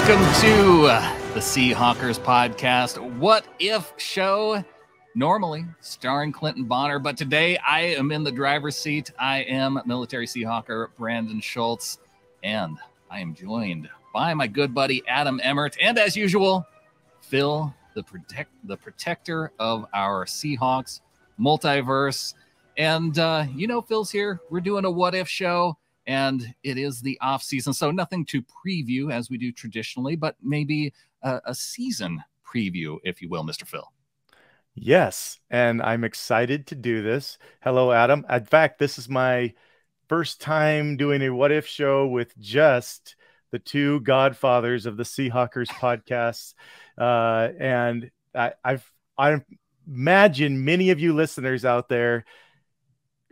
Welcome to the Seahawkers podcast, What If Show, normally starring Clinton Bonner, but today I am in the driver's seat. I am military Seahawker Brandan Schultz, and I am joined by my good buddy Adam Emmert, and as usual, Phil, the protector of our Seahawks multiverse. And Phil's here. We're doing a What If show. And it is the off season, so nothing to preview as we do traditionally, but maybe a season preview, if you will, Mr. Phil. Yes, and I'm excited to do this. Hello, Adam. In fact, this is my first time doing a What If show with just the two godfathers of the Seahawkers podcasts, and I imagine many of you listeners out there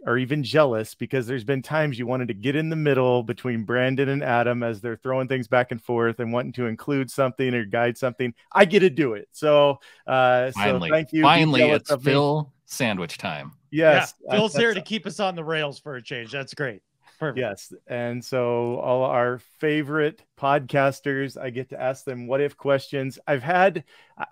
are even jealous because there's been times you wanted to get in the middle between Brandan and Adam as they're throwing things back and forth and wanting to include something or guide something. I get to do it. So thank you. Finally, it's Phil sandwich time. Yes. Yeah, Phil's here to keep us on the rails for a change. That's great. Perfect. Yes. And so all our favorite podcasters, I get to ask them what if questions.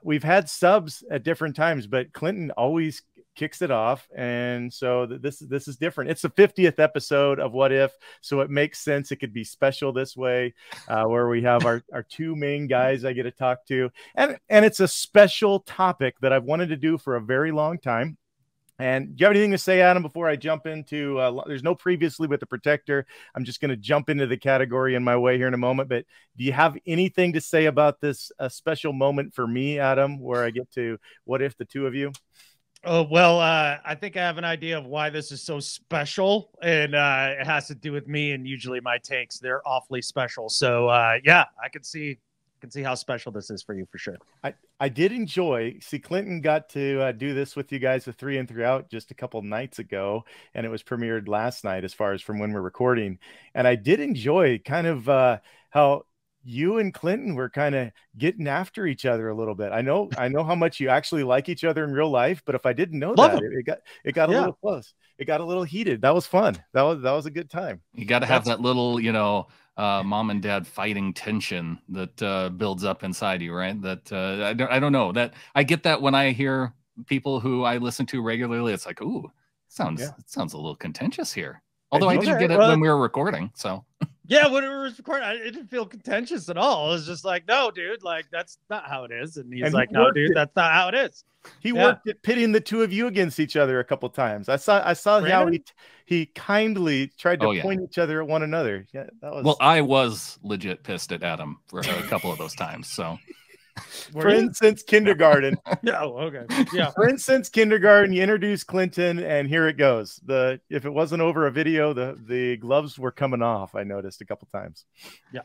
We've had subs at different times, but Clinton always kicks it off, and so this is different. It's the 50th episode of What If, so it makes sense it could be special this way, where we have our two main guys I get to talk to, and it's a special topic that I've wanted to do for a very long time. And do you have anything to say, Adam, before I jump into there's no previously with the protector? I'm just going to jump into the category in my way here in a moment, but do you have anything to say about this special moment for me, Adam, where I get to what if the two of you? Oh, well, I think I have an idea of why this is so special, and it has to do with me, and usually my takes, they're awfully special. So, yeah, I can see how special this is for you for sure. I did enjoy, Clinton got to do this with you guys, the 3 and 3 out just a couple nights ago, and it was premiered last night as far as from when we're recording. And I did enjoy kind of how you and Clinton were kind of getting after each other a little bit. I know how much you actually like each other in real life, but if I didn't know that, it got a little close. It got a little heated. That was fun. That was a good time. You got to have that little, mom and dad fighting tension that builds up inside you, right? That I don't know, that I get that when I hear people who I listen to regularly. It's like, ooh, it sounds a little contentious here. Although I didn't get it when we were recording, so. Yeah, when it was recording, it didn't feel contentious at all. It was just like, no, dude, like that's not how it is. And he's like, no, dude, that's not how it is. He worked at pitting the two of you against each other a couple times. I saw how he kindly tried to point each other at one another. Yeah, that was. Well, I was legit pissed at Adam for a couple of those times. So. For instance, kindergarten. No, okay. Yeah. For instance, kindergarten, you introduce Clinton, and here it goes. If it wasn't over a video, the gloves were coming off, I noticed a couple times. Yeah.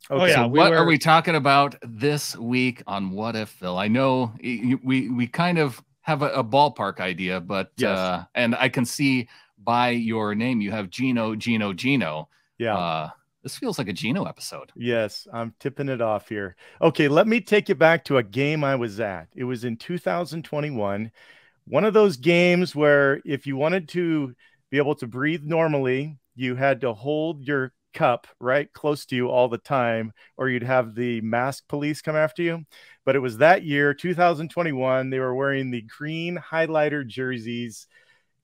Okay. Oh, yeah. So what are we talking about this week on What If, Phil? I know we kind of have a ballpark idea, but yes. And I can see by your name you have Geno. Yeah. This feels like a Geno episode. Yes, I'm tipping it off here. Okay, let me take you back to a game I was at. It was in 2021. One of those games where if you wanted to be able to breathe normally, you had to hold your cup right close to you all the time, or you'd have the mask police come after you. But it was that year, 2021. They were wearing the green highlighter jerseys.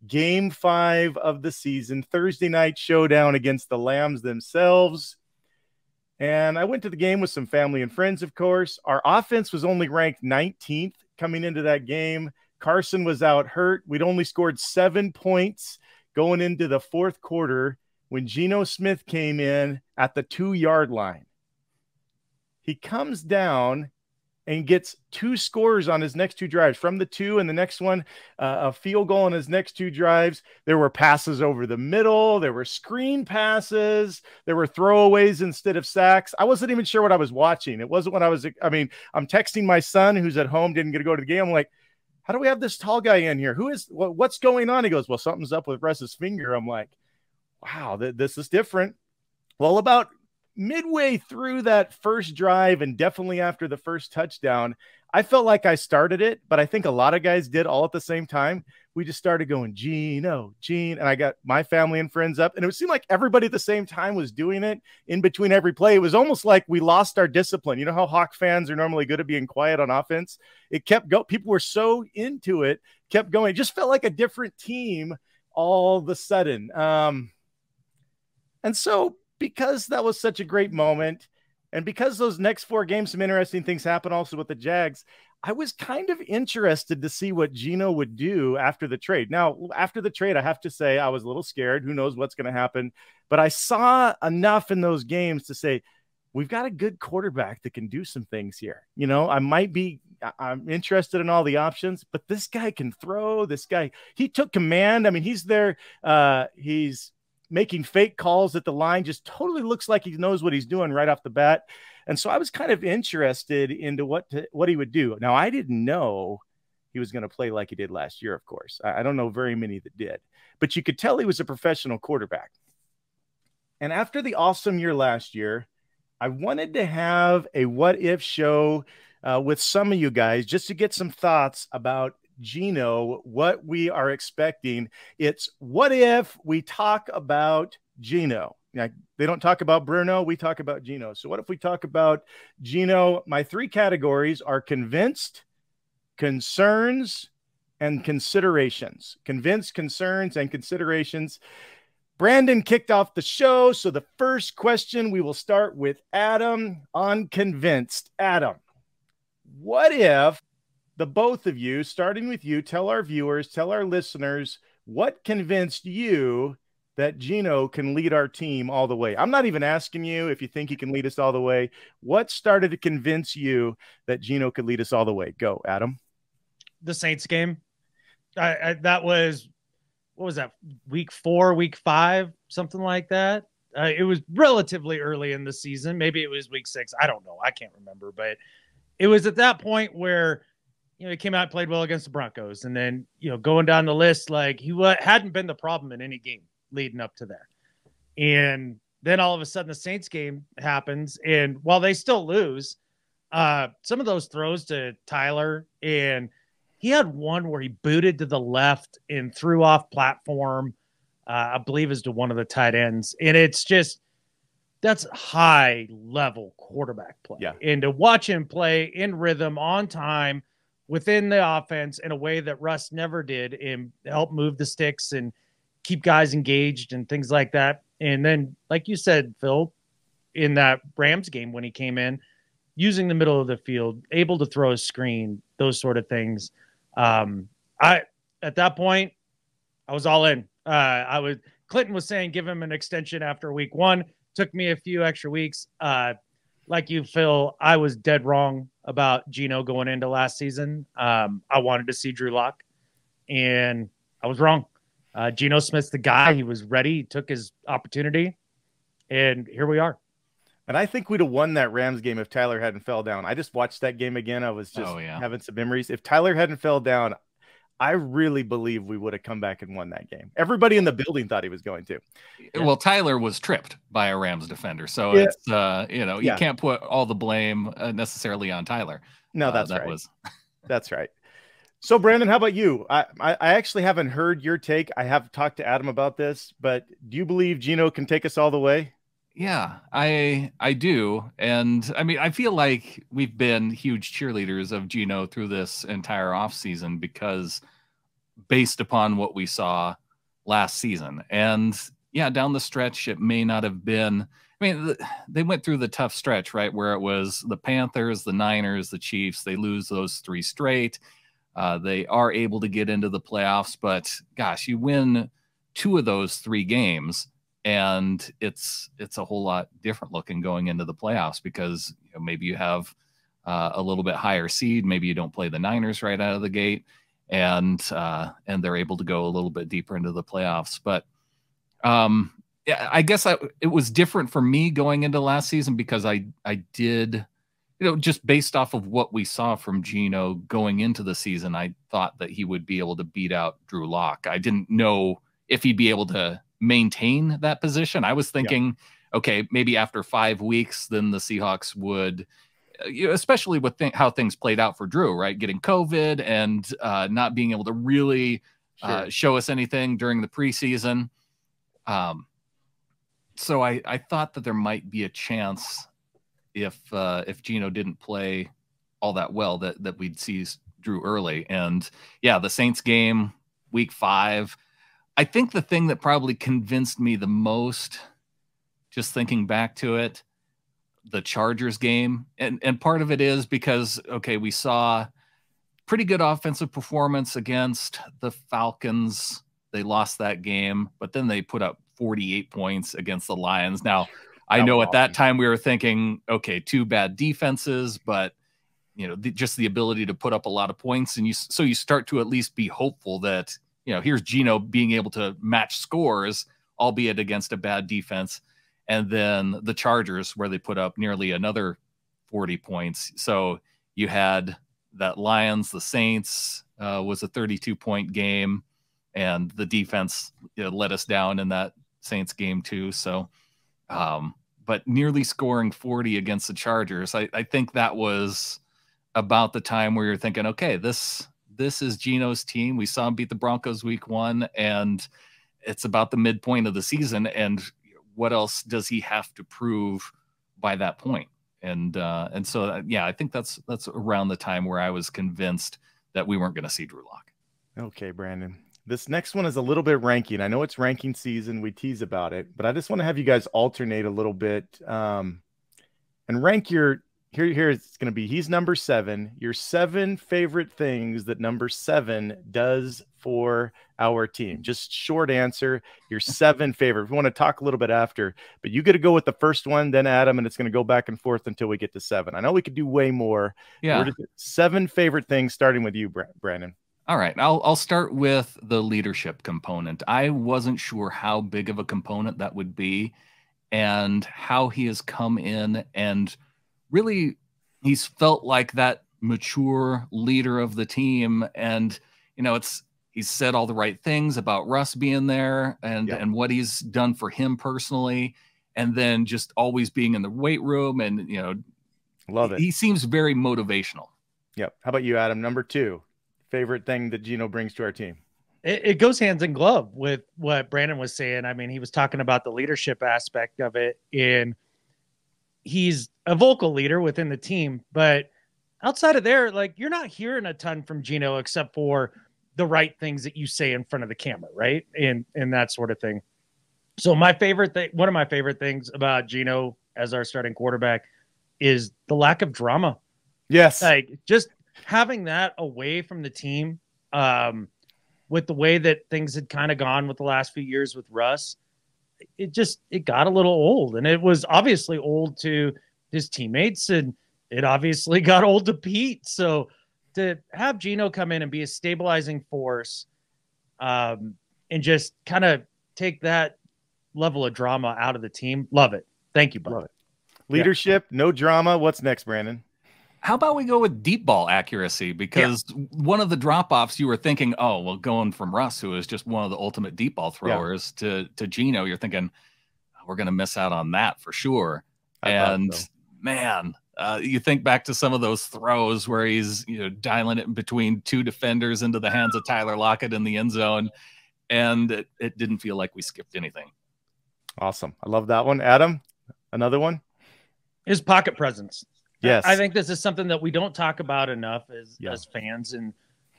Game 5 of the season, Thursday night showdown against the Lambs themselves. And I went to the game with some family and friends, of course. Our offense was only ranked 19th coming into that game. Carson was out hurt. We'd only scored 7 points going into the fourth quarter when Geno Smith came in at the 2-yard line. He comes down and gets 2 scores on his next 2 drives from the 2, and the next one, a field goal on his next 2 drives. There were passes over the middle. There were screen passes. There were throwaways instead of sacks. I wasn't even sure what I was watching. It wasn't what I'm texting my son who's at home, didn't get to go to the game. I'm like, how do we have this tall guy in here? What's going on? He goes, well, something's up with Russ's finger. I'm like, wow, this is different. Well, about midway through that first drive and definitely after the first touchdown, I felt like I started it, but I think a lot of guys did all at the same time. we just started going, Geno, and I got my family and friends up, and it seemed like everybody at the same time was doing it in between every play. It was almost like we lost our discipline. You know how Hawk fans are normally good at being quiet on offense? It kept going. People were so into it, kept going. It just felt like a different team all of a sudden. And so because that was such a great moment, and because those next 4 games, some interesting things happen also with the Jags, I was kind of interested to see what Geno would do after the trade. Now, after the trade, I have to say I was a little scared. Who knows what's going to happen? But I saw enough in those games to say, we've got a good quarterback that can do some things here. You know, I'm interested in all the options, but this guy can throw. This guy, he took command. I mean, he's there. He's making fake calls at the line, just totally looks like he knows what he's doing right off the bat. And so I was kind of interested into what he would do. Now, I didn't know he was going to play like he did last year, of course. I don't know very many that did, but you could tell he was a professional quarterback. And after the awesome year last year, I wanted to have a what if show with some of you guys just to get some thoughts about Geno, what we are expecting. It's what if we talk about Geno. They don't talk about Bruno. We talk about Geno. So what if we talk about Geno? My 3 categories are convinced, concerns, and considerations. Convinced, concerns, and considerations. Brandan kicked off the show. So the first question, we will start with Adam on convinced. Adam, what if the both of you, starting with you, tell our viewers, tell our listeners, what convinced you that Geno can lead our team all the way? I'm not even asking you if you think he can lead us all the way. What started to convince you that Geno could lead us all the way? Go, Adam. The Saints game. That was, what was that? Week 4, week 5, something like that. It was relatively early in the season. Maybe it was week 6. I don't know. I can't remember, but it was at that point where, you know, he came out and played well against the Broncos. And then, you know, going down the list, like he hadn't been the problem in any game leading up to there. And then all of a sudden the Saints game happens. And while they still lose, some of those throws to Tyler, and he had one where he booted to the left and threw off platform, I believe is to one of the tight ends. And it's just, that's high level quarterback play. Yeah. And to watch him play in rhythm on time within the offense in a way that Russ never did, and help move the sticks and keep guys engaged and things like that. And then, like you said, Phil, in that Rams game when he came in, using the middle of the field, able to throw a screen, those sort of things. At that point, I was all in. Clinton was saying, give him an extension after week 1. Took me a few extra weeks. Like you, Phil, I was dead wrong about Geno going into last season. I wanted to see Drew Lock, and I was wrong. Geno Smith's the guy. He was ready. He took his opportunity, and here we are. And I think we'd have won that Rams game if Tyler hadn't fell down. I just watched that game again. I was just having some memories. If Tyler hadn't fell down, I really believe we would have come back and won that game. Everybody in the building thought he was going to. Well, Tyler was tripped by a Rams defender. So it's, you can't put all the blame necessarily on Tyler. No, that's right. That's right. So, Brandan, how about you? I actually haven't heard your take. I have talked to Adam about this, but do you believe Geno can take us all the way? Yeah, I do. And I mean, I feel like we've been huge cheerleaders of Geno through this entire offseason because based upon what we saw last season. And yeah, down the stretch, it may not have been, I mean, they went through the tough stretch, right? Where it was the Panthers, the Niners, the Chiefs, they lose those 3 straight. They are able to get into the playoffs, but gosh, you win 2 of those 3 games, and it's a whole lot different looking going into the playoffs because maybe you have a little bit higher seed, maybe you don't play the Niners right out of the gate, and they're able to go a little bit deeper into the playoffs. But yeah, I guess it was different for me going into last season because I did. Just based off of what we saw from Geno going into the season, I thought that he would be able to beat out Drew Lock. I didn't know if he'd be able to maintain that position. I was thinking, okay, maybe after 5 weeks, then the Seahawks would, especially with how things played out for Drew, right? Getting COVID and not being able to really show us anything during the preseason. So I thought that there might be a chance if Geno didn't play all that well that we'd see Drew early. And yeah, the Saints game, week 5. I think the thing that probably convinced me the most, just thinking back to it, the Chargers game. And part of it is because, okay, we saw pretty good offensive performance against the Falcons. They lost that game, but then they put up 48 points against the Lions. Now, I know at that time we were thinking, okay, 2 bad defenses, but just the ability to put up a lot of points. And so you start to at least be hopeful that, here's Geno being able to match scores, albeit against a bad defense. And then the Chargers, where they put up nearly another 40 points. So you had that Lions, the Saints was a 32-point game, and the defense let us down in that Saints game too. So, but nearly scoring 40 against the Chargers, I think that was about the time where you're thinking, okay, this is Geno's team. We saw him beat the Broncos week 1, and it's about the midpoint of the season. And what else does he have to prove by that point? And so, yeah, I think that's around the time where I was convinced that we weren't going to see Drew Lock. Okay, Brandon. This next one is a little bit ranking. I know it's ranking season. We tease about it, but I just want to have you guys alternate a little bit and rank your here it's going to be, he's number 7, your 7 favorite things that number 7 does for our team. Just short answer, your 7 favorite. We want to talk a little bit after, but you get to go with the first one, then Adam, and it's going to go back and forth until we get to 7. I know we could do way more. Yeah. 7 favorite things, starting with you, Brandon. All right, I'll start with the leadership component. I wasn't sure how big of a component that would be, and how he has come in and really he's felt like that mature leader of the team. And, he's said all the right things about Russ being there and what he's done for him personally. And then just always being in the weight room and, love it. He seems very motivational. Yep. How about you, Adam? Number 2, favorite thing that Geno brings to our team. It goes hands in glove with what Brandon was saying. I mean, he was talking about the leadership aspect of it, and he's a vocal leader within the team, but outside of there, like, you're not hearing a ton from Geno except for the right things that you say in front of the camera, right? And that sort of thing. So one of my favorite things about Geno as our starting quarterback is the lack of drama. Yes. Like, just having that away from the team, with the way that things had kind of gone with the last few years with Russ, it got a little old, and it was obviously old to his teammates, and it obviously got old to Pete. So to have Geno come in and be a stabilizing force, and just kind of take that level of drama out of the team. Love it. Thank you, bud. Love it. Leadership, no drama. What's next, Brandon? How about we go with deep ball accuracy? Because one of the drop-offs you were thinking, oh, well, going from Russ, who is just one of the ultimate deep ball throwers, to Geno, you're thinking, we're going to miss out on that for sure. And man, you think back to some of those throws where he's dialing it in between 2 defenders into the hands of Tyler Lockett in the end zone, and it didn't feel like we skipped anything. Awesome. I love that one. Adam, another one? His pocket presence. Yes. I think this is something that we don't talk about enough as fans. And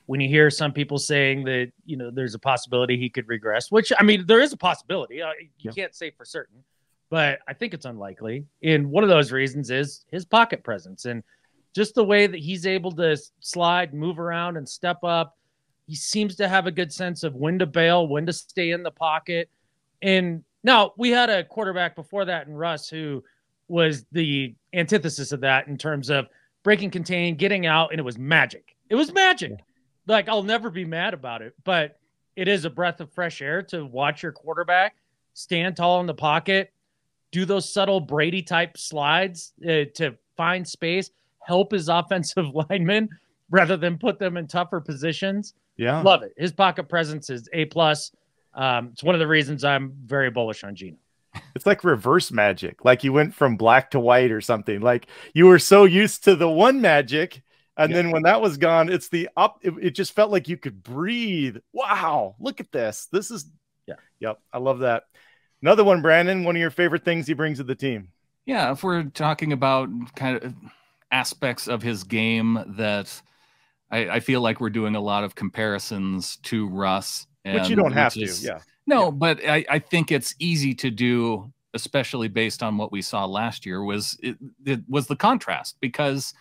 when you hear some people saying that, there's a possibility he could regress, which, I mean, there is a possibility. You can't say for certain, but I think it's unlikely. And one of those reasons is his pocket presence and just the way that he's able to slide, move around, and step up. He seems to have a good sense of when to bail, when to stay in the pocket. And now we had a quarterback before that in Russ who was the antithesis of that in terms of breaking contain, getting out, and it was magic. It was magic. Like, I'll never be mad about it, but it is a breath of fresh air to watch your quarterback stand tall in the pocket, do those subtle Brady type slides to find space, help his offensive linemen rather than put them in tougher positions. Yeah. Love it. His pocket presence is A+. It's one of the reasons I'm very bullish on Geno. It's like reverse magic. Like you went from black to white or something. Like you were so used to the one magic And then when that was gone, it's the up. It just felt like you could breathe. Wow, look at this. This is, yep. I love that. Another one, Brandon, one of your favorite things he brings to the team. Yeah, if we're talking about kind of aspects of his game that I feel like we're doing a lot of comparisons to Russ. Which you don't have to, yeah. No, but I think it's easy to do, especially based on what we saw last year, was the contrast, because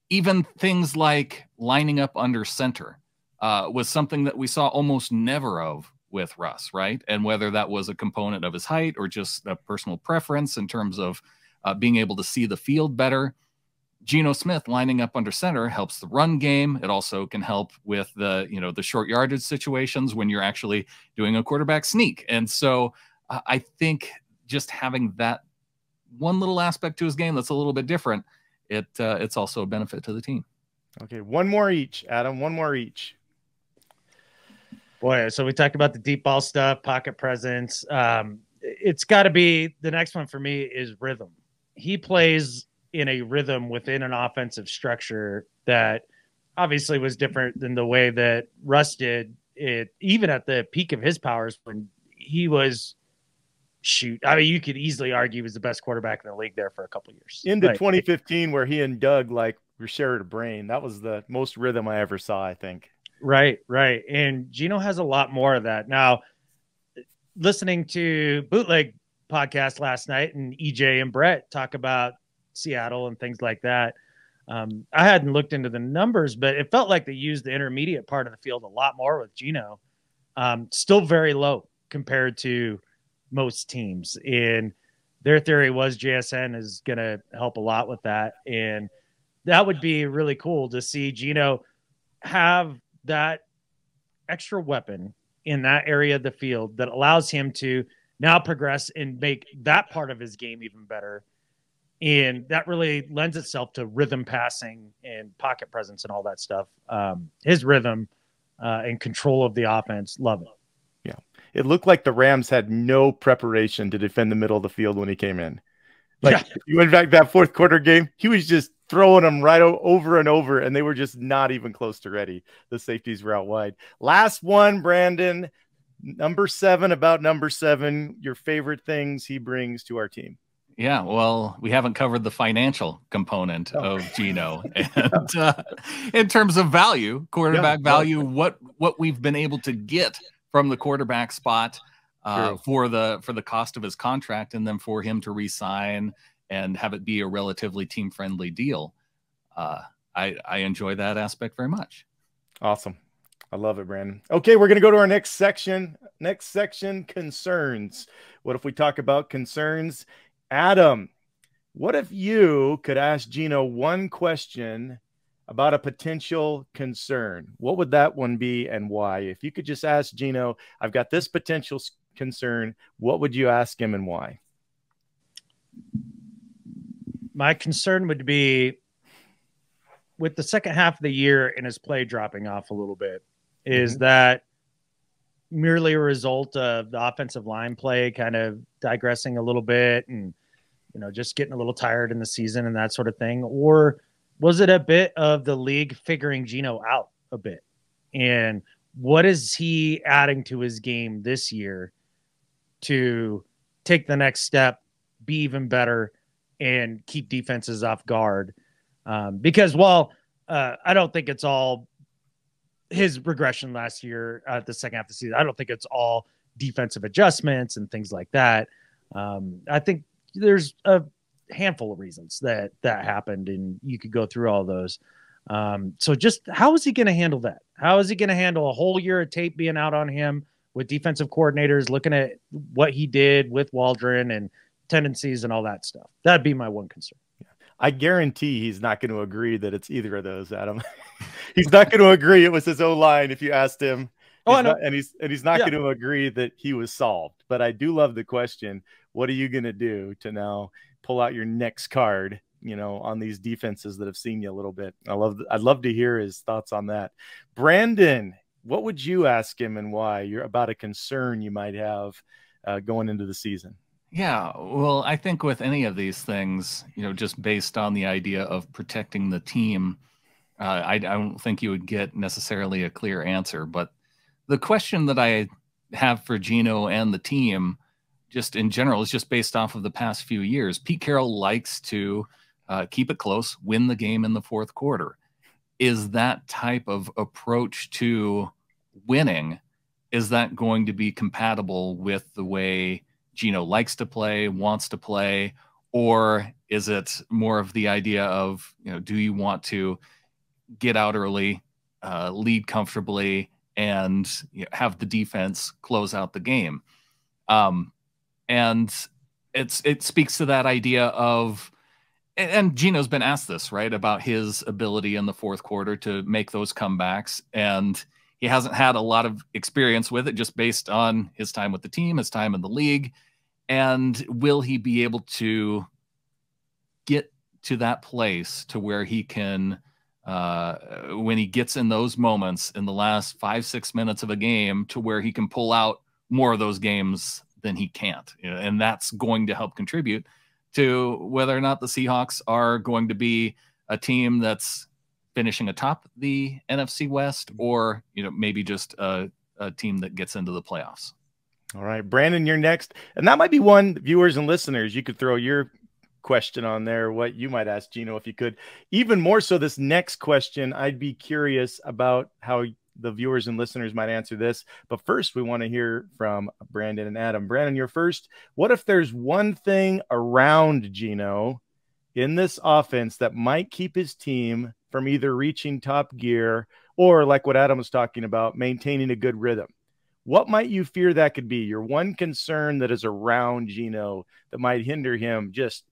even things like lining up under center was something that we saw almost never of with Russ, right? And whether that was a component of his height or just a personal preference in terms of being able to see the field better, Geno Smith lining up under center helps the run game. It also can help with the short yardage situations when you're actually doing a quarterback sneak. And so I think just having that one little aspect to his game that's a little bit different, it's also a benefit to the team. Okay, one more each, Adam. One more each. Boy, so we talked about the deep ball stuff, pocket presence. It's got to be, the next one for me is rhythm. He plays in a rhythm within an offensive structure that obviously was different than the way that Russ did it, even at the peak of his powers when he was, I mean, you could easily argue he was the best quarterback in the league there for a couple of years. Into 2015, where he and Doug shared a brain. That was the most rhythm I ever saw, I think. Right. And Geno has a lot more of that. Now, listening to Bootleg podcast last night and EJ and Brett talk about Seattle and things like that, I hadn't looked into the numbers, but it felt like they used the intermediate part of the field a lot more with Geno. Still very low compared to most teams. And their theory was JSN is going to help a lot with that. And that would be really cool to see Geno have that extra weapon in that area of the field that allows him to now progress and make that part of his game even better. And that really lends itself to rhythm passing and pocket presence and all that stuff. His rhythm and control of the offense, love it. Yeah. It looked like the Rams had no preparation to defend the middle of the field when he came in. You went back that fourth quarter game, he was just throwing them right over and over, and they were just not even close to ready. The safeties were out wide. Last one, Brandon, number 7, about number 7, your favorite things he brings to our team. Yeah, well, we haven't covered the financial component of Geno. And in terms of value, quarterback value, what we've been able to get from the quarterback spot for the cost of his contract, and then for him to re-sign and have it be a relatively team-friendly deal. I enjoy that aspect very much. Awesome. I love it, Brandon. Okay, we're going to go to our next section. Next section, concerns. What if we talk about concerns? Adam, what if you could ask Geno one question about a potential concern? What would that one be and why? If you could just ask Geno, I've got this potential concern, what would you ask him and why? My concern would be with the second half of the year and his play dropping off a little bit. Is that merely a result of the offensive line play kind of digressing a little bit and, just getting a little tired in the season and that sort of thing? Or was it a bit of the league figuring Geno out a bit? And what is he adding to his game this year to take the next step, be even better, and keep defenses off guard? Because while I don't think it's all his regression last year at the second half of the season, I don't think it's all defensive adjustments and things like that. I think there's a handful of reasons that happened, and you could go through all those. So just how is he going to handle that? How is he going to handle a whole year of tape being out on him with defensive coordinators looking at what he did with Waldron and tendencies and all that stuff? That'd be my one concern. I guarantee he's not going to agree that it's either of those, Adam. He's not going to agree it was his O-line if you asked him. I know. And he's not going to agree that he was solved. But I do love the question, what are you going to do to now pull out your next card, on these defenses that have seen you a little bit? I'd love to hear his thoughts on that. Brandon, what would you ask him and why? You're about a concern you might have going into the season. Yeah, well, I think with any of these things, just based on the idea of protecting the team, I don't think you would get necessarily a clear answer, but the question that I have for Geno and the team, just in general, is just based off of the past few years. Pete Carroll likes to keep it close, win the game in the fourth quarter. Is that type of approach to winning, is that going to be compatible with the way Geno likes to play, wants to play, or is it more of the idea of, do you want to get out early, lead comfortably, and have the defense close out the game? And it speaks to that idea of, and Geno's been asked this, right, about his ability in the fourth quarter to make those comebacks, and he hasn't had a lot of experience with it just based on his time with the team, his time in the league. And will he be able to get to that place to where he can, when he gets in those moments in the last 5-6 minutes of a game, to where he can pull out more of those games than he can't? And that's going to help contribute to whether or not the Seahawks are going to be a team that's finishing atop the NFC West, or maybe just a team that gets into the playoffs. All right, Brandon, you're next. And that might be one, viewers and listeners, you could throw your question on there, what you might ask Geno if you could. Even more so, this next question, I'd be curious about how the viewers and listeners might answer this. But first, we want to hear from Brandan and Adam. Brandan, you're first. What if there's one thing around Geno in this offense that might keep his team from either reaching top gear or, like what Adam was talking about, maintaining a good rhythm? What might you fear that could be? Your one concern that is around Geno that might hinder him just,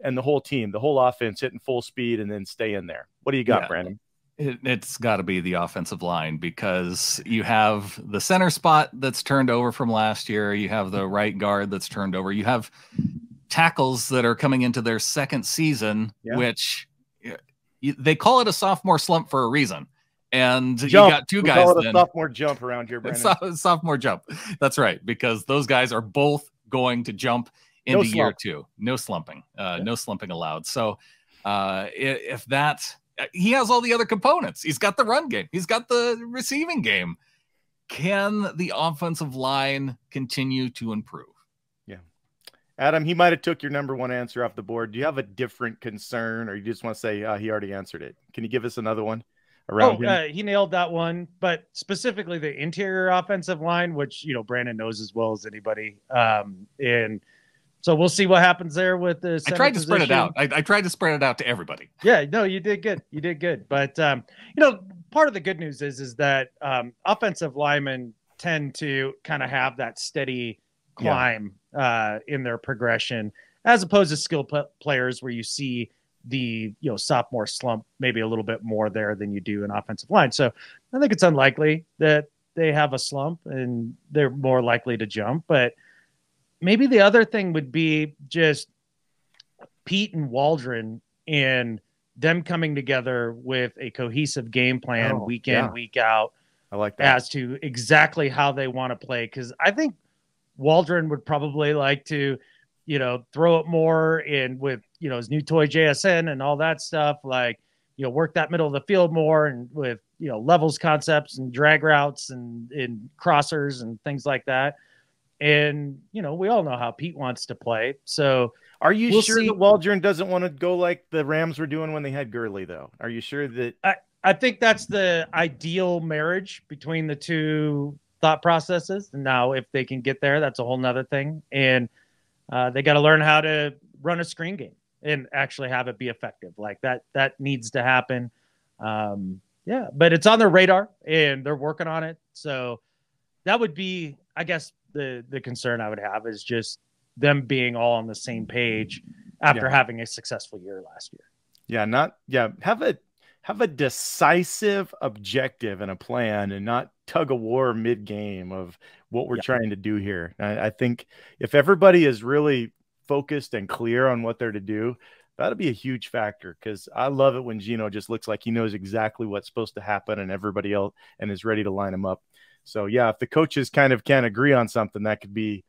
and the whole team, the whole offense hitting full speed and then stay in there. What do you got, Brandon? It's got to be the offensive line, because you have the center spot that's turned over from last year. You have the right guard that's turned over. You have tackles that are coming into their second season, which they call it a sophomore slump for a reason. And you got two guys. Call it a sophomore jump around here, Brandon. Sophomore jump. That's right, because those guys are both going to jump into year two. No slumping. No slumping allowed. So if that, he has all the other components. He's got the run game. He's got the receiving game. Can the offensive line continue to improve? Yeah. Adam, he might have took your number one answer off the board. Do you have a different concern, or you just want to say he already answered it? Can you give us another one around him? He nailed that one, but specifically the interior offensive line, which, Brandon knows as well as anybody. And so we'll see what happens there with the center. I tried to spread it out. I tried to spread it out to everybody. Yeah, no, you did good. You did good. But, part of the good news is that offensive linemen tend to kind of have that steady climb in their progression, as opposed to skill players where you see the sophomore slump maybe a little bit more there than you do in offensive line. So I think it's unlikely that they have a slump and they're more likely to jump. But maybe the other thing would be just Pete and Waldron and them coming together with a cohesive game plan week in, week out. I like that. As to exactly how they want to play. Because I think Waldron would probably like to, throw it more in with, his new toy JSN and all that stuff, like, work that middle of the field more, and with, levels concepts and drag routes and crossers and things like that. And, we all know how Pete wants to play. So are you sure that Waldron doesn't want to go like the Rams were doing when they had Gurley, though? Are you sure that? I think that's the ideal marriage between the two thought processes. Now, if they can get there, that's a whole nother thing. And they got to learn how to run a screen game and actually have it be effective. Like that needs to happen. But it's on their radar and they're working on it. So that would be, I guess, the concern I would have is just them being all on the same page after having a successful year last year. Have a decisive objective and a plan, and not tug of war mid-game of what we're trying to do here. I think if everybody is really focused and clear on what they're to do, that'll be a huge factor, because I love it when Geno just looks like he knows exactly what's supposed to happen and everybody else and is ready to line them up. So, if the coaches kind of can't agree on something, that could be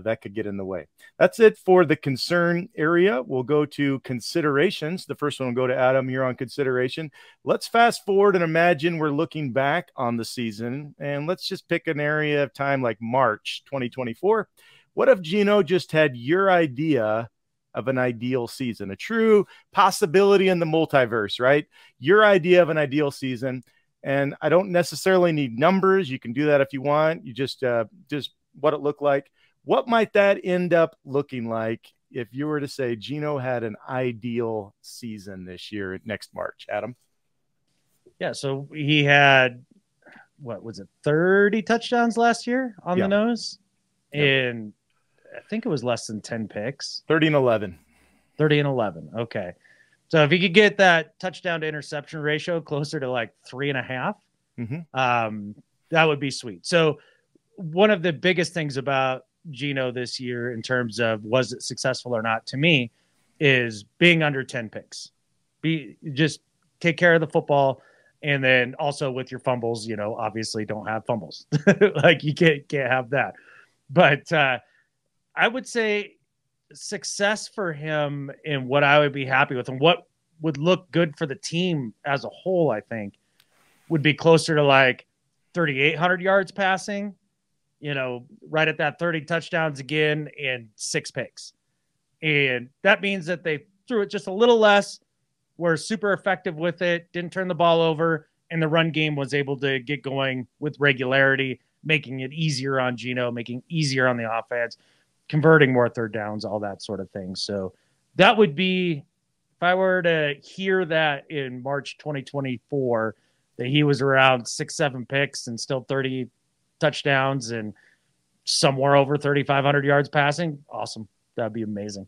that could get in the way. That's it for the concern area. We'll go to considerations. The first one will go to Adam here on consideration. Let's fast forward and imagine we're looking back on the season, and let's just pick an area of time like March 2024. What if Geno just had your idea of an ideal season, a true possibility in the multiverse, right? Your idea of an ideal season. And I don't necessarily need numbers. You can do that if you want. You just what it looked like. What might that end up looking like if you were to say Geno had an ideal season this year, next March, Adam? Yeah, so he had, what was it, 30 touchdowns last year on the nose? And I think it was less than 10 picks. 30 and 11. 30 and 11. Okay. So if he could get that touchdown to interception ratio closer to like 3.5, that would be sweet. So one of the biggest things about Geno this year in terms of was it successful or not to me is being under 10 picks. Just take care of the football, and then also with your fumbles, obviously don't have fumbles. Like you can't have that. But I would say success for him and what I would be happy with and what would look good for the team as a whole, I think, would be closer to like 3,800 yards passing, right at that 30 touchdowns again and 6 picks. And that means that they threw it just a little less, were super effective with it, didn't turn the ball over, and the run game was able to get going with regularity, making it easier on Geno, making it easier on the offense, converting more third downs, all that sort of thing. So that would be, if I were to hear that in March 2024, that he was around 6-7 picks and still 30 touchdowns and somewhere over 3,500 yards passing, awesome. That'd be amazing.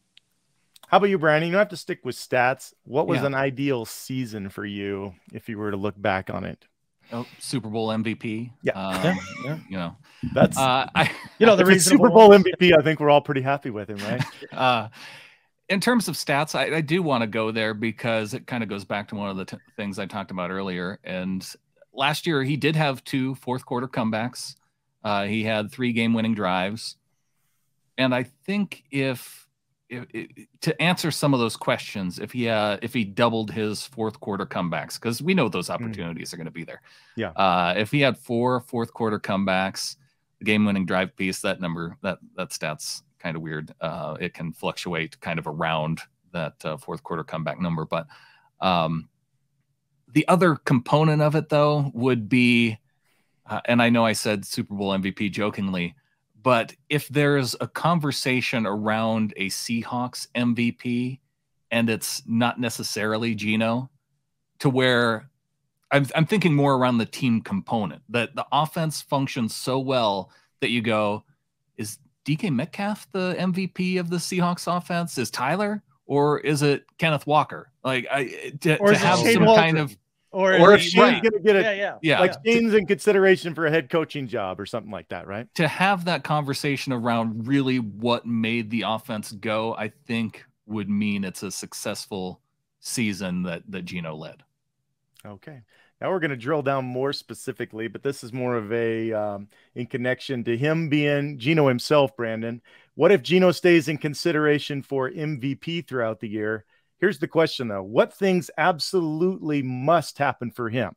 How about you, Brandon? You don't have to stick with stats. What was an ideal season for you if you were to look back on it? Oh, Super Bowl MVP. That's the Super Bowl MVP. I think we're all pretty happy with him, right? In terms of stats, I do want to go there because it kind of goes back to one of the things I talked about earlier. And last year, he did have 2 fourth-quarter comebacks. He had 3 game-winning drives. And I think if to answer some of those questions, if he doubled his fourth-quarter comebacks, because we know those opportunities are going to be there. Yeah. If he had 4 fourth-quarter comebacks, the game-winning drive piece, that number, that stat's kind of weird. It can fluctuate kind of around that fourth quarter comeback number. But the other component of it, though, would be, and I know I said Super Bowl MVP jokingly, but if there's a conversation around a Seahawks MVP and it's not necessarily Geno, to where I'm thinking more around the team component, that the offense functions so well that you go, is DK Metcalf the MVP of the Seahawks offense? Is Tyler, or is it Kenneth Walker? Like to have some kind of, or if Shane's going to get it, like Shane's in consideration for a head coaching job or something like that, right? To have that conversation around really what made the offense go, I think would mean it's a successful season that Geno led. Okay. Now we're going to drill down more specifically, but this is more of a in connection to him being Geno himself, Brandon. What if Geno stays in consideration for MVP throughout the year? Here's the question, though. What things absolutely must happen for him?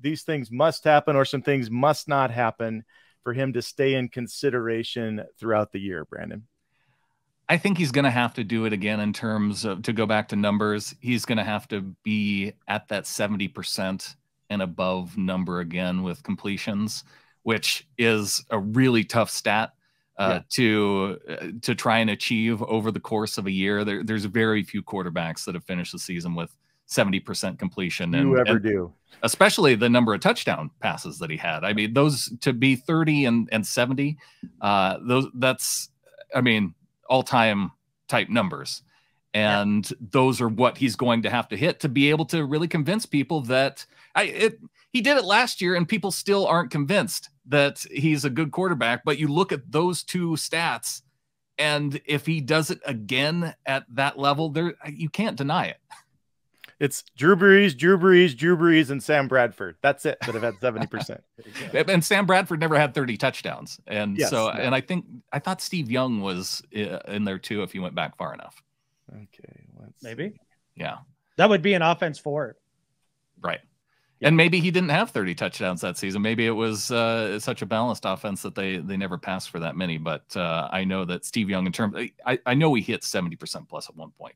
These things must happen, or some things must not happen for him to stay in consideration throughout the year, Brandon? I think he's going to have to do it again in terms of, to go back to numbers, he's going to have to be at that 70% and above number again with completions, which is a really tough stat to try and achieve over the course of a year. There's very few quarterbacks that have finished the season with 70% completion. And do. Especially the number of touchdown passes that he had. I mean, those to be 30 and 70, that's all-time type numbers. And those are what he's going to have to hit to be able to really convince people that he did it last year and people still aren't convinced that he's a good quarterback. But you look at those 2 stats, and if he does it again at that level, you can't deny it. It's Drew Brees, and Sam Bradford. That's it that have had 70%. And Sam Bradford never had 30 touchdowns. And Yes, so, no. and I thought Steve Young was in there too, if you went back far enough. Okay. Maybe. Yeah. That would be an offense for it. Right. And maybe he didn't have 30 touchdowns that season. Maybe it was such a balanced offense that they never passed for that many. But I know that Steve Young, in terms, I know he hit 70% plus at one point,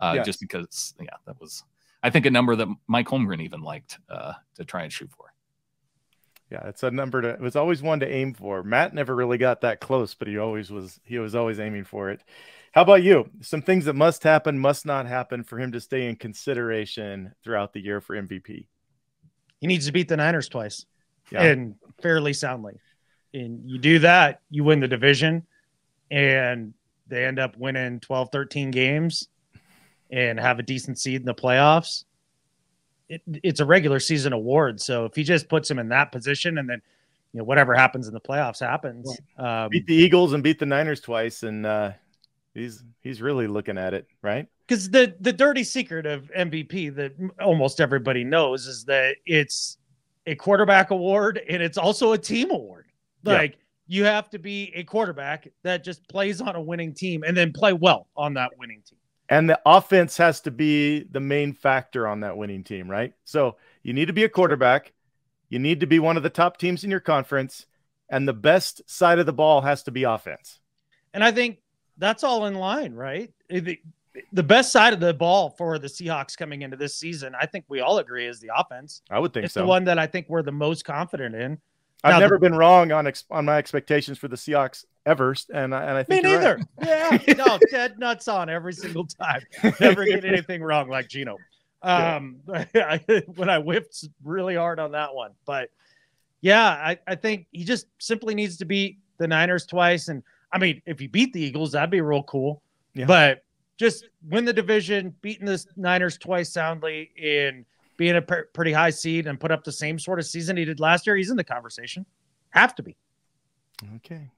Yes. just because, that was, I think, a number that Mike Holmgren even liked to try and shoot for. Yeah, it's a number it was always one to aim for. Matt never really got that close, but he was always aiming for it. How about you? Some things that must happen, must not happen for him to stay in consideration throughout the year for MVP. He needs to beat the Niners twice and fairly soundly. And you do that, you win the division, and they end up winning 12, 13 games and have a decent seed in the playoffs. It's a regular season award. So if he just puts him in that position, and then, whatever happens in the playoffs happens. Beat the Eagles and beat the Niners twice. And he's really looking at it, right? Because the dirty secret of MVP that almost everybody knows is that it's a quarterback award and it's also a team award. Like, you have to be a quarterback that just plays on a winning team and then play well on that winning team. And the offense has to be the main factor on that winning team, right? So you need to be a quarterback. You need to be one of the top teams in your conference. And the best side of the ball has to be offense. And I think that's all in line, right? The best side of the ball for the Seahawks coming into this season, I think we all agree, is the offense. I would think it's so. the one that I think we're the most confident in. I've never been wrong on my expectations for the Seahawks ever, and I think me neither. Right. Yeah, no, dead nuts on every single time. Never get anything wrong like Geno. When I whipped really hard on that one, but yeah, I think he just simply needs to beat the Niners twice. And I mean, if he beat the Eagles, that'd be real cool. Yeah. But just win the division, beating the Niners twice soundly, in being a pretty high seed, and put up the same sort of season he did last year, he's in the conversation. Have to be. Okay.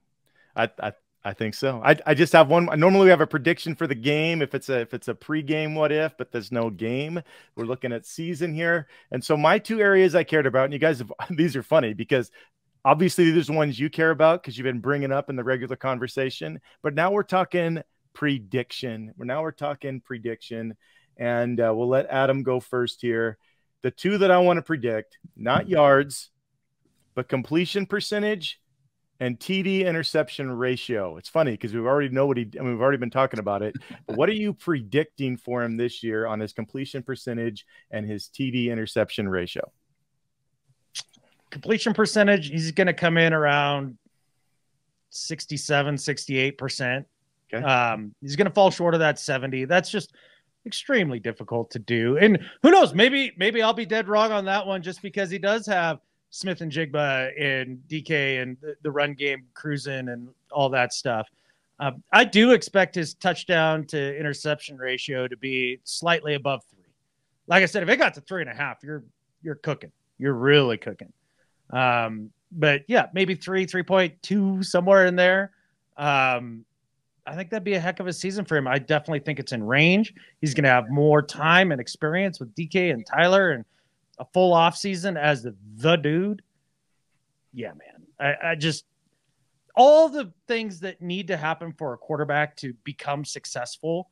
I think so. I just have one. Normally we have a prediction for the game if it's a pregame what if, but there's no game. We're looking at season here. And so my two areas I cared about, and you guys have, these are funny because obviously there's ones you care about because you've been bringing up in the regular conversation, but now we're talking prediction. We're talking prediction, and we'll let Adam go first here. The two that I want to predict, not yards, but completion percentage and TD interception ratio. It's funny because we've already we've already been talking about it. But what are you predicting for him this year on his completion percentage and his TD interception ratio? Completion percentage, he's going to come in around 67, 68%. Okay. He's going to fall short of that 70. That's just extremely difficult to do. And who knows, maybe I'll be dead wrong on that one, just because he does have Smith and Jigba and DK and the run game cruising and all that stuff. I do expect his touchdown to interception ratio to be slightly above 3. Like I said, if it got to 3.5, you're cooking. You're really cooking. But yeah, maybe 3.2, somewhere in there. I think that'd be a heck of a season for him. I definitely think it's in range. He's going to have more time and experience with DK and Tyler, and a full off season as the dude. Yeah, man. I just, all the things that need to happen for a quarterback to become successful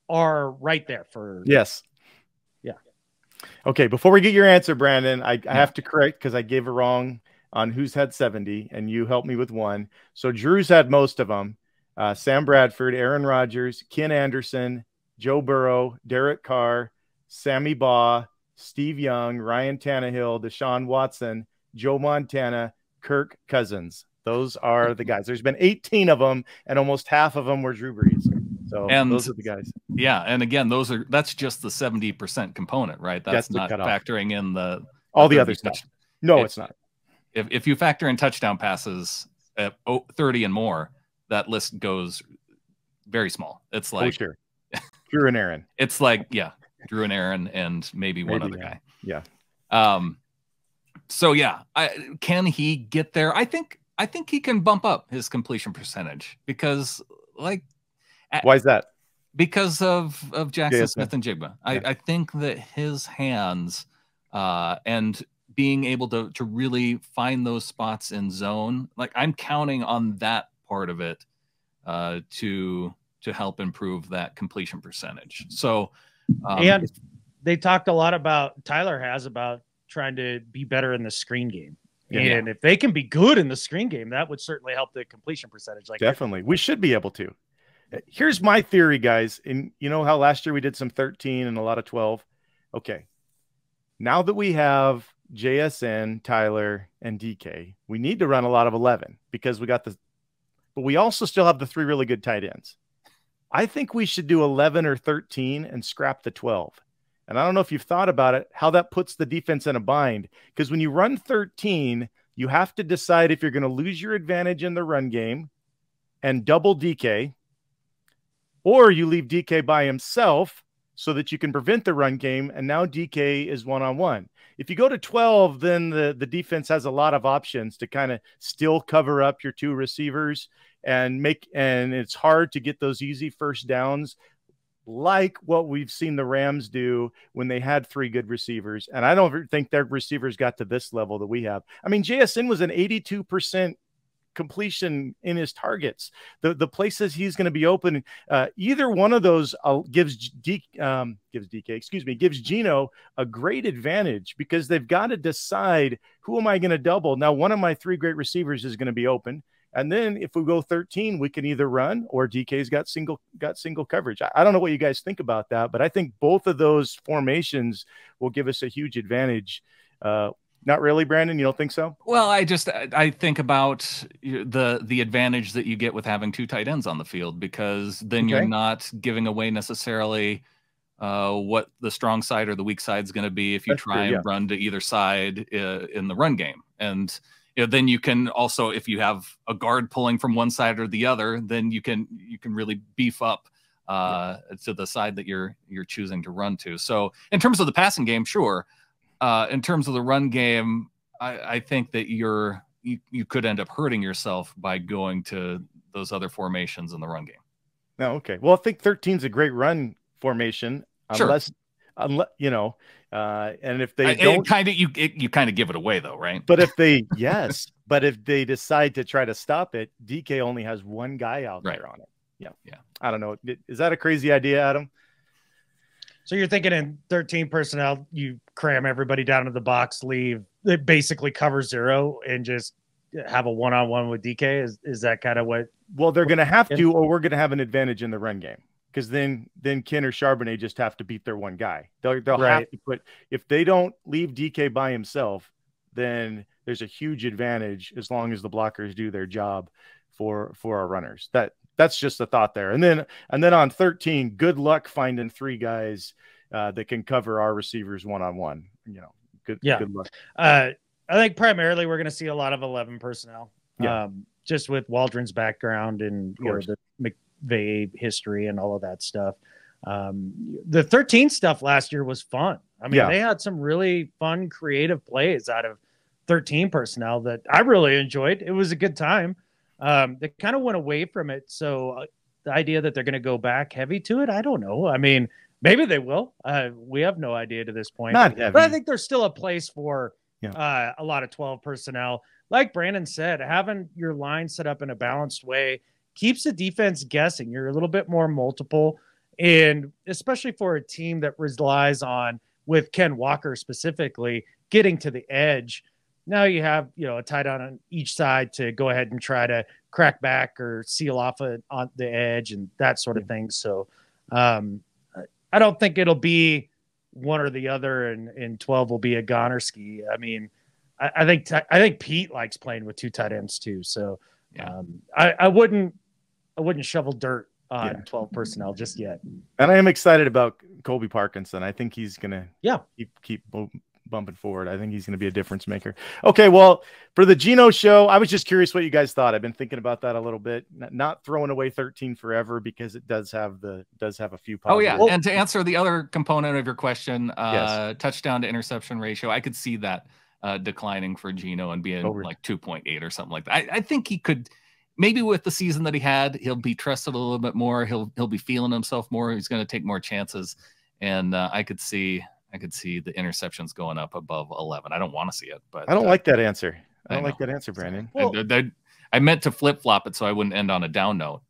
are right there for. Yes. Yeah. Okay. Before we get your answer, Brandon, I have to correct, because I gave it wrong on who's had 70 and you helped me with one. So Drew's had most of them. Sam Bradford, Aaron Rodgers, Ken Anderson, Joe Burrow, Derek Carr, Sammy Baugh, Steve Young, Ryan Tannehill, Deshaun Watson, Joe Montana, Kirk Cousins. Those are the guys. There's been 18 of them, and almost half of them were Drew Brees. So those are the guys. Yeah, and again, that's just the 70% component, right? That's not factoring in all the other stuff. No, it's not. If you factor in touchdown passes at 30 and more, that list goes very small. It's like sure. Drew and Aaron. It's like, yeah, Drew and Aaron and maybe one other guy. Yeah. So yeah, can he get there? I think he can bump up his completion percentage, because why is that? because of Jackson JSN. Smith and Jigba. I think that his hands and being able to really find those spots in zone, like I'm counting on that part of it to help improve that completion percentage. So and they talked a lot about trying to be better in the screen game. And if they can be good in the screen game, that would certainly help the completion percentage. Like definitely, we should be able to. Here's my theory, guys. And you know how last year we did some 13 and a lot of 12. Okay. Now that we have JSN, Tyler, and DK, we need to run a lot of 11 because we got but we also still have the 3 really good tight ends. I think we should do 11 or 13 and scrap the 12. And I don't know if you've thought about it, how that puts the defense in a bind. Because when you run 13, you have to decide if you're going to lose your advantage in the run game and double DK, or you leave DK by himself so that you can prevent the run game, and now DK is one-on-one. If you go to 12, then the defense has a lot of options to kind of still cover up your 2 receivers and it's hard to get those easy first downs like what we've seen the Rams do when they had 3 good receivers. And I don't think their receivers got to this level that we have. I mean, JSN was an 82% completion in his targets. The places he's going to be open, either one of those gives Geno a great advantage because they've got to decide, who am I going to double? Now, one of my 3 great receivers is going to be open. And then if we go 13, we can either run or DK's got single coverage. I don't know what you guys think about that, but I think both of those formations will give us a huge advantage. Not really, Brandon? You don't think so? Well, I think about the advantage that you get with having 2 tight ends on the field, because then you're not giving away necessarily what the strong side or the weak side is going to be if you try and run to either side in the run game. And then you can also, if you have a guard pulling from one side or the other, then you can really beef up to the side that you're choosing to run to. So in terms of the passing game, sure. In terms of the run game, I think that you could end up hurting yourself by going to those other formations in the run game. No, okay. Well, I think 13 is a great run formation, unless you know, and if they don't, you kind of give it away though, right? But if they but if they decide to try to stop it, DK only has 1 guy out there on it. Yeah. I don't know. Is that a crazy idea, Adam? So you're thinking in 13 personnel, you cram everybody down to the box, leave it basically cover 0, and just have a one-on-one with DK. Is that kind of what? Well, they're going to have to, or we're going to have an advantage in the run game, because then Ken or Charbonnet just have to beat their 1 guy. They'll have to put, if they don't leave DK by himself, then there's a huge advantage as long as the blockers do their job for our runners. That's just a thought there. And then on 13, good luck finding 3 guys that can cover our receivers one-on-one. You know, good luck. I think primarily we're going to see a lot of 11 personnel. Just with Waldron's background and the McVay history and all of that stuff. The 13 stuff last year was fun. I mean, they had some really fun, creative plays out of 13 personnel that I really enjoyed. It was a good time. They kind of went away from it. So the idea that they're going to go back heavy to it, I don't know. I mean, maybe they will. We have no idea to this point. Not heavy. But I think there's still a place for a lot of 12 personnel. Like Brandon said, having your line set up in a balanced way keeps the defense guessing. You're a little bit more multiple. And especially for a team that relies on, with Ken Walker specifically, getting to the edge. Now you have, a tight end on each side to go ahead and try to crack back or seal off on the edge and that sort of thing. So I don't think it'll be one or the other, and 12 will be a goner ski. I mean, I think Pete likes playing with 2 tight ends too. So I wouldn't shovel dirt on 12 personnel just yet. And I am excited about Colby Parkinson. I think he's gonna keep bumping forward. I think he's going to be a difference maker. Okay, well, for the Geno show, I was just curious what you guys thought. I've been thinking about that a little bit. Not throwing away 13 forever, because it does have a few positives. Oh yeah, and to answer the other component of your question, touchdown to interception ratio, I could see that declining for Geno and being like 2.8 or something like that. I think he could maybe with the season that he had, he'll be trusted a little bit more. He'll be feeling himself more. He's going to take more chances, and I could see the interceptions going up above 11. I don't want to see it, but I don't like that answer. I don't know. like that answer, Brandon. Well, I meant to flip flop it so I wouldn't end on a down note.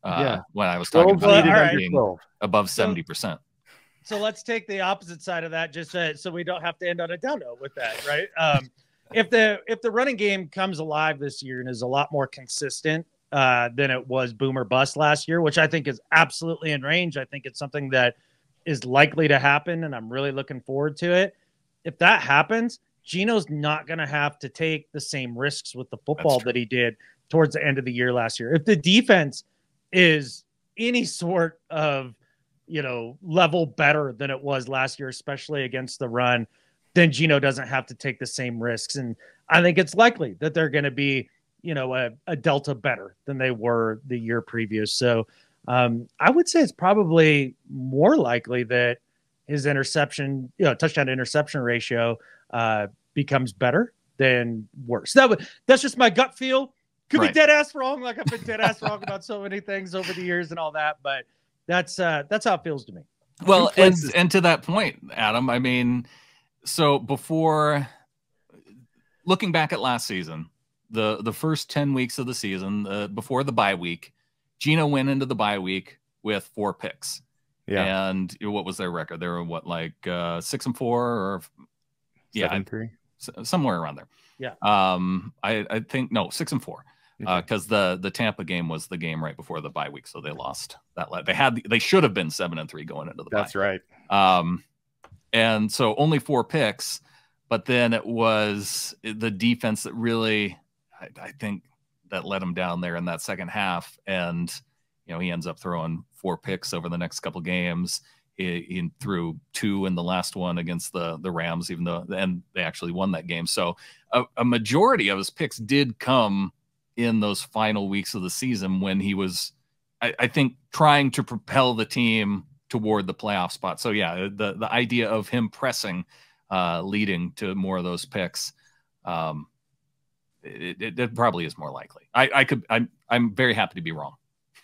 When I was 12 talking about needed it under being 12. above 70%. So let's take the opposite side of that, just so we don't have to end on a down note with that, right? If the running game comes alive this year and is a lot more consistent than it was boom or bust last year, which I think is absolutely in range. I think it's something that is likely to happen, and I'm really looking forward to it. If that happens, Geno's not going to have to take the same risks with the football that he did towards the end of the year last year. If the defense is any sort of, level better than it was last year, especially against the run, then Geno doesn't have to take the same risks. And I think it's likely that they're going to be, a delta better than they were the year previous. So I would say it's probably more likely that his touchdown to interception ratio becomes better than worse. That's just my gut feel. Could be dead ass wrong. Like I've been dead ass wrong about so many things over the years and all that, but that's how it feels to me. Well, and to that point, Adam, I mean, so before looking back at last season, the first 10 weeks of the season, before the bye week, Geno went into the bye week with 4 picks. Yeah. And what was their record? They were 6-4 or 7-3, somewhere around there. Yeah. I think 6-4. Because the Tampa game was the game right before the bye week, so they lost that. They should have been 7-3 going into the bye. That's right. And so only 4 picks, but then it was the defense that really, I think, that let him down there in that second half. And he ends up throwing 4 picks over the next couple games. He threw 2 in the last one against the Rams, even though they actually won that game. So a majority of his picks did come in those final weeks of the season when he was, I think, trying to propel the team toward the playoff spot. So yeah, the idea of him pressing, leading to more of those picks, it probably is more likely. I'm very happy to be wrong.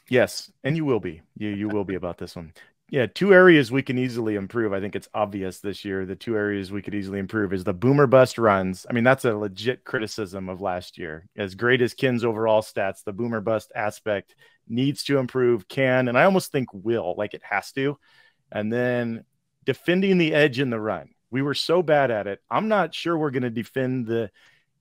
Yes, and you will be. You will be about this one. Yeah, 2 areas we can easily improve. I think it's obvious this year. The 2 areas we could easily improve is the boomer bust runs. I mean, that's a legit criticism of last year. As great as Ken's overall stats, the boomer bust aspect needs to improve, can, and I almost think will, like it has to. And then defending the edge in the run. We were so bad at it. I'm not sure we're going to defend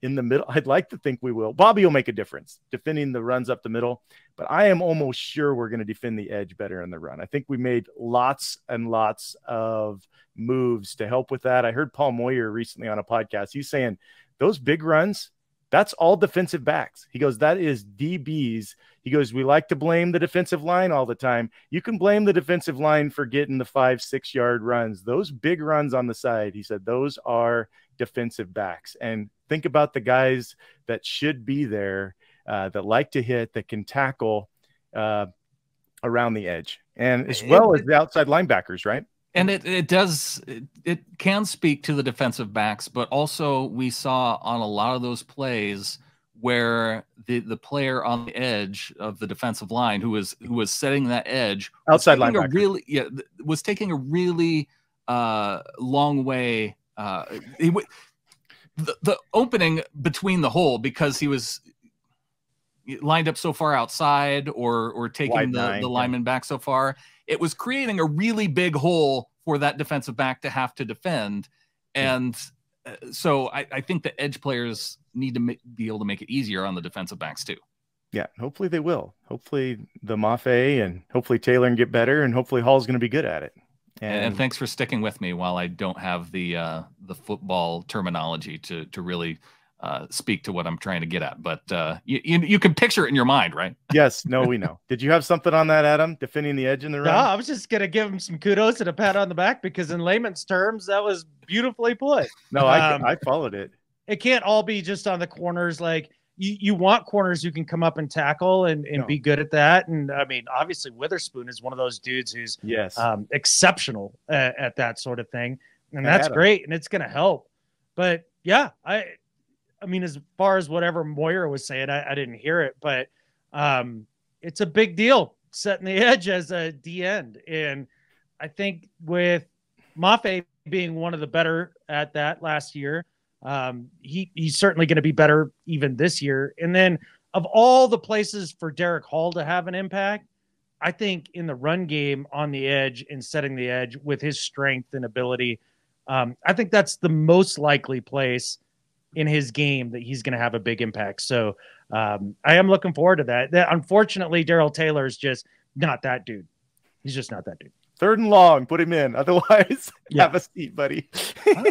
in the middle. I'd like to think we will. Bobby will make a difference defending the runs up the middle, but I am almost sure we're going to defend the edge better in the run. I think we made lots and lots of moves to help with that. I heard Paul Moyer recently on a podcast. He's saying those big runs, that's all defensive backs. He goes, that is DBs. He goes, we like to blame the defensive line all the time. You can blame the defensive line for getting the 5-6 yard runs. Those big runs on the side, he said, those are defensive backs. And think about the guys that should be there, that like to hit, that can tackle around the edge, and as well as the outside linebackers, right? And it can speak to the defensive backs, but also we saw on a lot of those plays where the player on the edge of the defensive line who was setting that edge outside linebacker was taking a really long way. The opening between the hole, because he was lined up so far outside or taking the lineman back so far, it was creating a really big hole for that defensive back to have to defend. And so I think the edge players need to be able to make it easier on the defensive backs too. Yeah, hopefully they will. Hopefully the Mafe and hopefully Taylor can get better, and hopefully Hall's going to be good at it. And thanks for sticking with me while I don't have the football terminology to really speak to what I'm trying to get at. But you can picture it in your mind, right? Yes. No, we know. Did you have something on that, Adam? Defending the edge in the run? No, I was just going to give him some kudos and a pat on the back, because in layman's terms, that was beautifully put. No, I followed it. It can't all be just on the corners. Like you want corners who can come up and tackle and be good at that. And I mean, obviously Witherspoon is one of those dudes who's exceptional at that sort of thing. And that's great. And it's going to help. But yeah, I mean, as far as whatever Moyer was saying, I didn't hear it, but it's a big deal setting the edge as a D end. And I think with Mafe being one of the better at that last year, he's certainly going to be better even this year. And then of all the places for Derek Hall to have an impact, I think in the run game on the edge and setting the edge with his strength and ability, I think that's the most likely place in his game that he's going to have a big impact. So I am looking forward to that. Unfortunately, Darrell Taylor is just not that dude. He's just not that dude. 3rd and long, put him in. Otherwise, have a seat, buddy.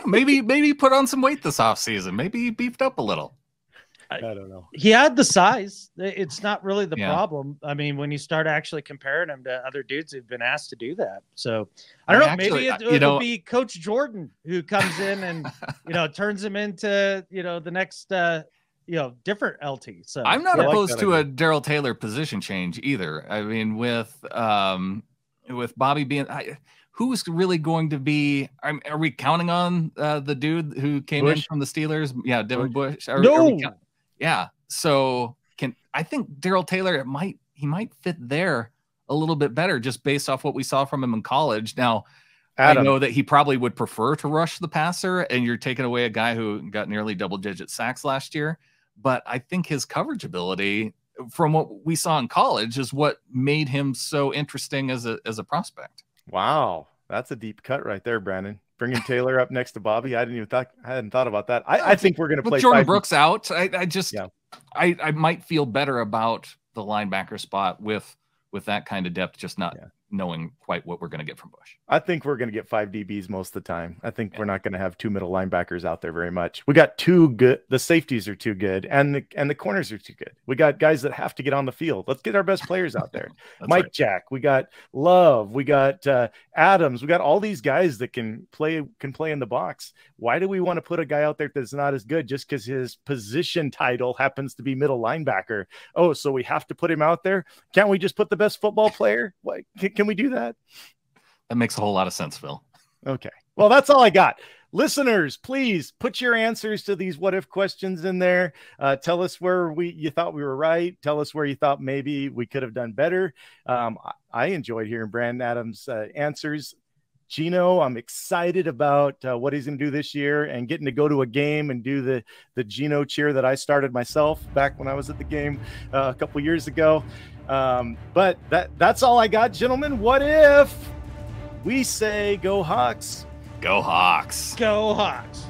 maybe put on some weight this offseason. Maybe he beefed up a little. I don't know. He had the size. It's not really the problem. I mean, when you start actually comparing him to other dudes who've been asked to do that. So I don't know. Maybe it would be Coach Jordan who comes in and, turns him into, the next, different LT. So I'm not opposed to a Darrell Taylor position change either. I mean, with Bobby being, who's really going to be? Are we counting on the dude who came in from the Steelers? Yeah, Devin Bush. Yeah. So I think Darrell Taylor he might fit there a little bit better just based off what we saw from him in college. Now, Adam, I know that he probably would prefer to rush the passer, and you're taking away a guy who got nearly double-digit sacks last year. But I think his coverage ability, from what we saw in college, is what made him so interesting as a prospect. Wow, that's a deep cut right there, Brandon. Bringing Taylor up next to Bobby, I hadn't thought about that. I think we're going to play Jordan Brooks out. I might feel better about the linebacker spot with that kind of depth, just not knowing quite what we're going to get from Bush. I think we're going to get 5 DBs most of the time. I think we're not going to have 2 middle linebackers out there very much. We got 2 good. The safeties are too good, and the corners are too good. We got guys that have to get on the field. Let's get our best players out there. Mike Jack. We got Love. We got Adams. We got all these guys that can play in the box. Why do we want to put a guy out there that's not as good just because his position title happens to be middle linebacker? Oh, so we have to put him out there? Can't we just put the best football player? Can we do that? That makes a whole lot of sense, Phil. Okay. Well, that's all I got. Listeners, please put your answers to these what if questions in there. Tell us where you thought we were right. Tell us where you thought maybe we could have done better. I enjoyed hearing Brandan Adam's answers. Geno, I'm excited about what he's going to do this year and getting to go to a game and do the Geno cheer that I started myself back when I was at the game a couple years ago. But that's all I got, gentlemen. What if we say go Hawks? Go Hawks. Go Hawks.